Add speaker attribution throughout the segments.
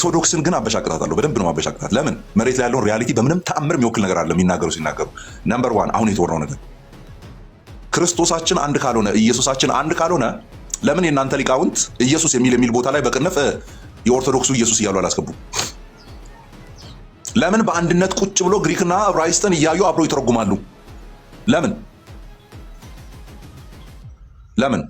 Speaker 1: ኦርቶዶክስን ግን አበሻቅጣታለሁ። በደንብ ነው አበሻቅጣት። ለምን? መሬት ላይ ያለውን ሪያሊቲ በምንም ተአምር የሚወክል ነገር አለ የሚናገሩ ሲናገሩ። ነምበር 1 አሁን የተወራው ነገር ክርስቶሳችን አንድ ካልሆነ ኢየሱሳችን አንድ ካልሆነ ለምን የእናንተ ሊቃውንት ኢየሱስ የሚል ቦታ ላይ በቅንፍ የኦርቶዶክሱ ኢየሱስ እያሉ አላስገቡም? ለምን በአንድነት ቁጭ ብሎ ግሪክና ዕብራይስጥን እያዩ አብረው ይተረጉማሉ? ለምን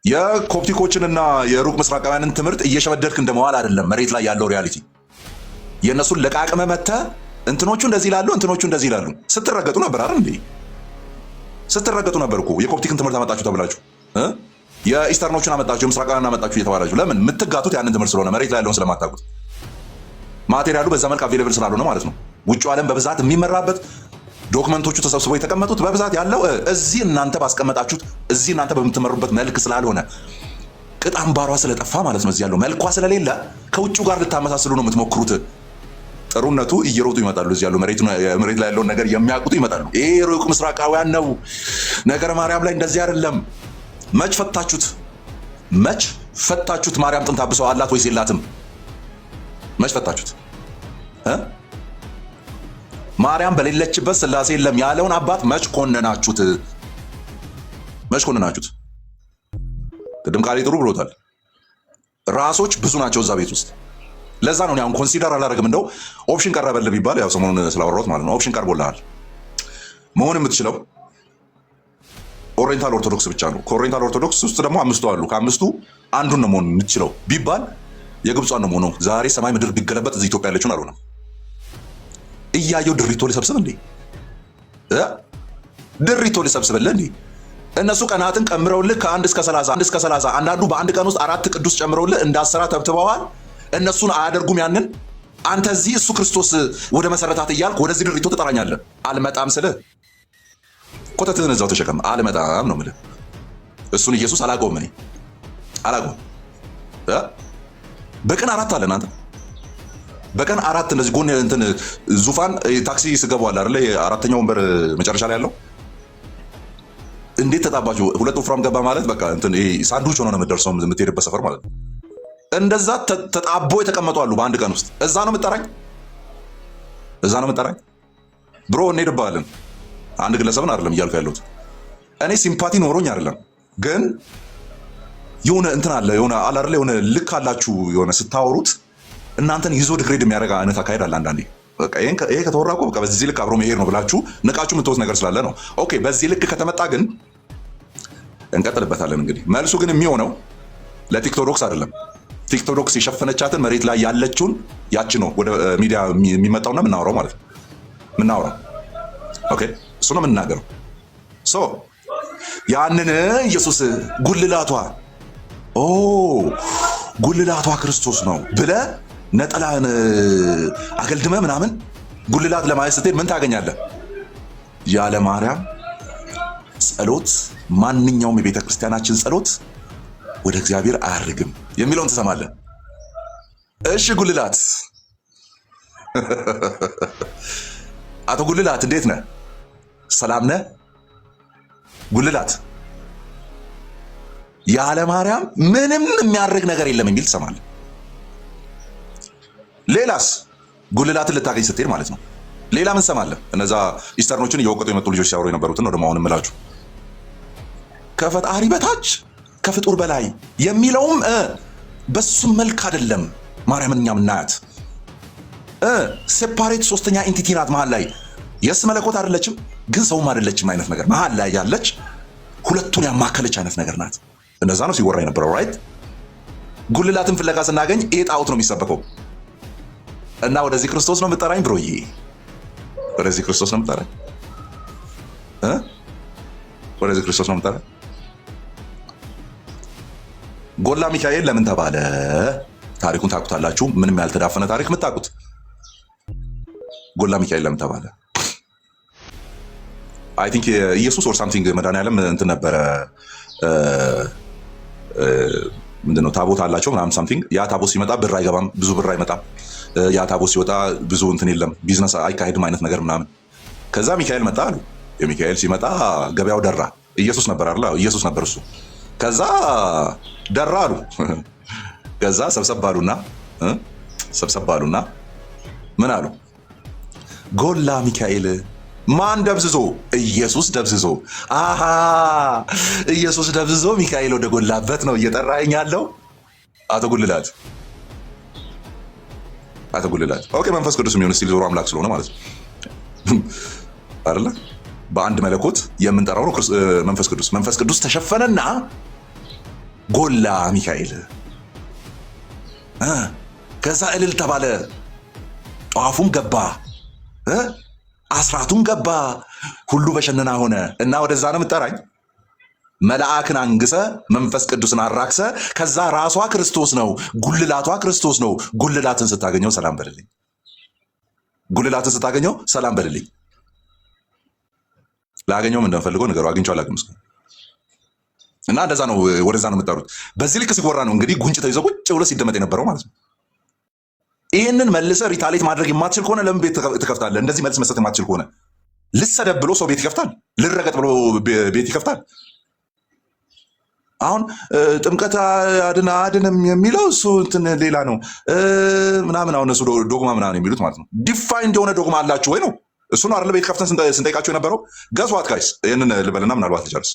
Speaker 1: የኮፕቲኮችንና የሩቅ ምስራቃውያንን ትምህርት እየሸመደድክ እንደመዋል አይደለም። መሬት ላይ ያለው ሪያሊቲ የእነሱን ለቃቅመ መተ እንትኖቹ እንደዚህ ይላሉ፣ እንትኖቹ እንደዚህ ይላሉ። ስትረገጡ ነበር አይደል እንዴ? ስትረገጡ ነበር እኮ። የኮፕቲክን ትምህርት አመጣችሁ ተብላችሁ የኢስተርኖቹን አመጣችሁ የምስራቃውያንን አመጣችሁ እየተባላችሁ። ለምን የምትጋቱት? ያንን ትምህርት ስለሆነ መሬት ላይ ያለውን ስለማታውቁት፣ ማቴሪያሉ በዛ መልክ አቬሌብል ስላልሆነ ማለት ነው። ውጭ ዓለም በብዛት የሚመራበት ዶክመንቶቹ ተሰብስበው የተቀመጡት በብዛት ያለው እዚህ እናንተ ባስቀመጣችሁት እዚህ እናንተ በምትመሩበት መልክ ስላልሆነ ቅጥ አምባሯ ስለጠፋ ማለት ነው። እዚህ ያለው መልኳ ስለሌለ ከውጭው ጋር ልታመሳስሉ ነው የምትሞክሩት። ጥሩነቱ እየሮጡ ይመጣሉ። እዚህ ያለው መሬት ላይ ያለውን ነገር የሚያውቁት ይመጣሉ። ይሄ ሩቅ ምስራቃውያን ነው፣ ነገረ ማርያም ላይ እንደዚህ አይደለም። መች ፈታችሁት? ማርያም ጥንተ አብሰው አላት ወይስ የላትም? መች ፈታችሁት? ማርያም በሌለችበት ስላሴ የለም ያለውን አባት መች ኮነናችሁት? ቅድም ቃሌ ጥሩ ብሎታል። ራሶች ብዙ ናቸው እዛ ቤት ውስጥ። ለዛ ነው አሁን ኮንሲደር አላደርግም። እንደው ኦፕሽን ቀረበልህ ቢባል ያው ሰሞኑን ስላወራሁት ማለት ነው። ኦፕሽን ቀርቦልሃል። መሆን የምትችለው ኦሪየንታል ኦርቶዶክስ ብቻ ነው። ከኦሪየንታል ኦርቶዶክስ ውስጥ ደግሞ 5 አሉ። ከ5ቱ አንዱን ነው መሆን የምትችለው ቢባል የግብጿን ነው መሆነው። ዛሬ ሰማይ ምድር ቢገለበጥ እዚህ ኢትዮጵያ ያለችውን አልሆነም። እያየው ድሪቶ ሊሰብስብ እንዴ? ድሪቶ ሊሰብስብልህ እንዴ? እነሱ ቀናትን ቀምረውልህ ከ1 እስከ 30 አንዳንዱ በአንድ ቀን ውስጥ 4 ቅዱስ ጨምረውልህ እንዳሰራ ተብትበዋል። እነሱን አያደርጉም ያንን። አንተ እዚህ እሱ ክርስቶስ ወደ መሰረታት እያልክ ወደዚህ ድሪቶ ትጠራኛለህ። አልመጣም ስልህ ኮተትህን እዛው ተሸከም። አልመጣም ነው የምልህ። እሱን ኢየሱስ አላውቀውም። እኔ አላውቀውም። በቀን 4 አለን አንተ በቀን 4 እንደዚህ ጎን እንትን ዙፋን ታክሲ ስገባው አለ አይደል? የአራተኛው ወንበር መጨረሻ ላይ ያለው እንዴት ተጣባችሁ? 2 ወፍራም ገባ ማለት በቃ እንትን ይሄ ሳንዱች ሆኖ ነው የምትደርሰው የምትሄድበት ሰፈር ማለት ነው። እንደዛ ተጣቦ የተቀመጡ አሉ በአንድ ቀን ውስጥ። እዛ ነው የምጠራኝ ብሮ። እንሄድብሃለን። አንድ ግለሰብን አይደለም እያልኩ ያለሁት እኔ ሲምፓቲ ኖሮኝ አይደለም፣ ግን የሆነ እንትን አለ የሆነ አይደል? የሆነ ልክ አላችሁ የሆነ ስታወሩት እናንተን ይዞ ድግሬድ የሚያደርግ አይነት አካሄድ አለ አንዳንዴ። በቃ ይሄ ከተወራ እኮ በቃ በዚህ ልክ አብሮ መሄድ ነው ብላችሁ ንቃችሁ የምትወት ነገር ስላለ ነው። ኦኬ፣ በዚህ ልክ ከተመጣ ግን እንቀጥልበታለን። እንግዲህ መልሱ ግን የሚሆነው ለቲክቶዶክስ አይደለም። ቲክቶዶክስ የሸፈነቻትን መሬት ላይ ያለችውን ያቺ ነው ወደ ሚዲያ የሚመጣውና የምናወራው ማለት ነው። ኦኬ፣ እሱ ነው የምንናገረው። ያንን ኢየሱስ ጉልላቷ ክርስቶስ ነው ብለህ ነጠላን አገልድመ ምናምን ጉልላት ለማየት ስትሄድ ምን ታገኛለህ? ያለ ማርያም ጸሎት ማንኛውም የቤተ ክርስቲያናችን ጸሎት ወደ እግዚአብሔር አያርግም የሚለውን ትሰማለህ። እሺ ጉልላት፣ አቶ ጉልላት እንዴት ነህ? ሰላም ነህ? ጉልላት ያለ ማርያም ምንም የሚያርግ ነገር የለም የሚል ትሰማለህ። ሌላስ ጉልላትን ልታገኝ ስትሄድ ማለት ነው። ሌላ ምን ትሰማለህ? እነዛ ኢስተርኖችን እየወቀጡ የመጡ ልጆች ሲያወሩ የነበሩትን ነው ደግሞ አሁን የምላችሁ። ከፈጣሪ በታች ከፍጡር በላይ የሚለውም በሱም መልክ አይደለም ማርያምን እኛ ምናያት። ሴፓሬት ሶስተኛ ኢንቲቲ ናት። መሀል ላይ የስ መለኮት አይደለችም ግን ሰውም አይደለችም አይነት ነገር መሀል ላይ ያለች ሁለቱን ያማከለች አይነት ነገር ናት። እንደዛ ነው ሲወራ የነበረው ራይት። ጉልላትን ፍለጋ ስናገኝ ይሄ ጣዖት ነው የሚሰበከው። እና ወደዚህ ክርስቶስ ነው የምጠራኝ ብሮዬ፣ ወደዚህ ክርስቶስ ነው የምጠራኝ ወደዚህ ክርስቶስ ነው የምጠራኝ። ጎላ ሚካኤል ለምን ተባለ? ታሪኩን ታውቁታላችሁ። ምንም ያልተዳፈነ ታሪክ የምታውቁት። ጎላ ሚካኤል ለምን ተባለ? አይ ቲንክ ኢየሱስ ኦር ሳምቲንግ መድኃኒዓለም እንትን ነበረ ምንድነው ታቦት አላቸው ምናምን ሳምቲንግ። ያ ታቦት ሲመጣ ብር አይገባም፣ ብዙ ብር አይመጣም። ያ ታቦት ሲወጣ ብዙ እንትን የለም፣ ቢዝነስ አይካሄድም አይነት ነገር ምናምን። ከዛ ሚካኤል መጣ አሉ። የሚካኤል ሲመጣ ገበያው ደራ። ኢየሱስ ነበር አይደል? ኢየሱስ ነበር እሱ። ከዛ ደራ አሉ። ከዛ ሰብሰብ ባሉና ምን አሉ? ጎላ ሚካኤል። ማን ደብዝዞ? ኢየሱስ ደብዝዞ። አሃ ኢየሱስ ደብዝዞ ሚካኤል ወደ ጎላበት ነው እየጠራኸኝ ያለው። አቶ ጉልላት ኦኬ፣ መንፈስ ቅዱስ የሚሆን ስቲል ዞሮ አምላክ ስለሆነ ማለት ነው አይደለ? በአንድ መለኮት የምንጠራው ነው መንፈስ ቅዱስ ተሸፈነና ጎላ ሚካኤል። ከዛ እልል ተባለ፣ ጧፉም ገባ፣ አስራቱም ገባ፣ ሁሉ በሸነና ሆነ። እና ወደዛ ነው የምጠራኝ? መልአክን አንግሰ መንፈስ ቅዱስን አራክሰ፣ ከዛ ራሷ ክርስቶስ ነው፣ ጉልላቷ ክርስቶስ ነው። ጉልላትን ስታገኘው ሰላም በልልኝ። ላገኘውም እንደምፈልገው ነገሩ አግኝቼው አላውቅም እስካሁን። እና እንደዛ ነው፣ ወደዛ ነው የምጠሩት። በዚህ ልክ ሲወራ ነው እንግዲህ ጉንጭ ተይዞ ቁጭ ብሎ ሲደመጥ የነበረው ማለት ነው። ይህንን መልሰ ሪታሌት ማድረግ የማትችል ከሆነ ለምን ቤት ትከፍታለህ? እንደዚህ መልስ መስጠት የማትችል ከሆነ ልሰደብ ብሎ ሰው ቤት ይከፍታል? ልረገጥ ብሎ ቤት ይከፍታል? አሁን ጥምቀት አድንም የሚለው እሱ እንትን ሌላ ነው ምናምን፣ አሁን እሱ ዶግማ ምናምን የሚሉት ማለት ነው። ዲፋይንድ የሆነ ዶግማ አላችሁ ወይ ነው? እሱ ነው አይደለ? ቤት ከፍተን ስንጠይቃቸው የነበረው። ገዝዋት ጋይስ፣ ይህንን ልበልና ምናልባት ልጨርስ።